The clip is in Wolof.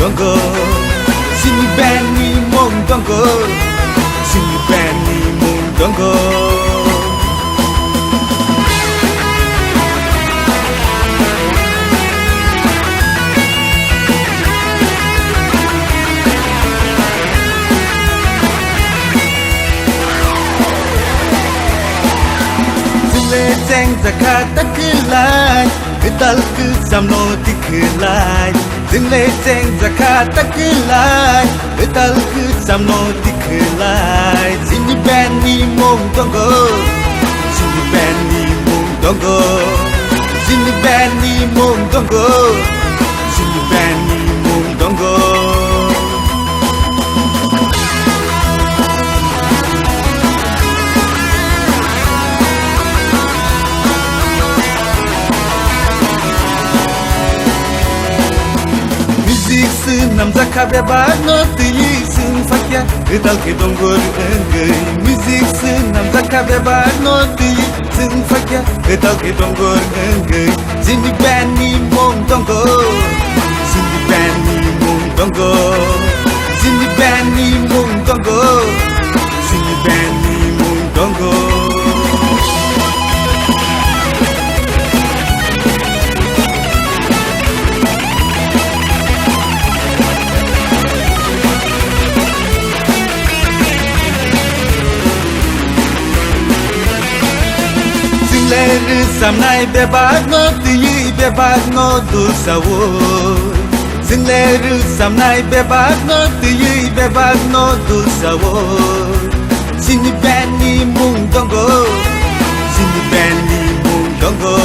dongo Sini bani mong dongo Sini bani mong dongo Zeng zakat takilai Ital ke samno tikilai Zingle zeng zakat takilai Ital ke samno tikilai Sini bani mong dongo Sini bani mong dongo Sini bani mong dongo Sini bani mong dongo Nam zakabe bagno tili sun fakya Ital ke dongor engay Music sun nam zakabe bagno tili sun fakya Ital ke dongor engay Sini bani mong dongo Sini bani mong dongo Sini bani mong dongo Sini bani mong dongo Leri samnai bebag no tiyi bebag no du sawo Zinleri samnai bebag no tiyi bebag no du sawo Sini bani mung dongo Sini bani mung dongo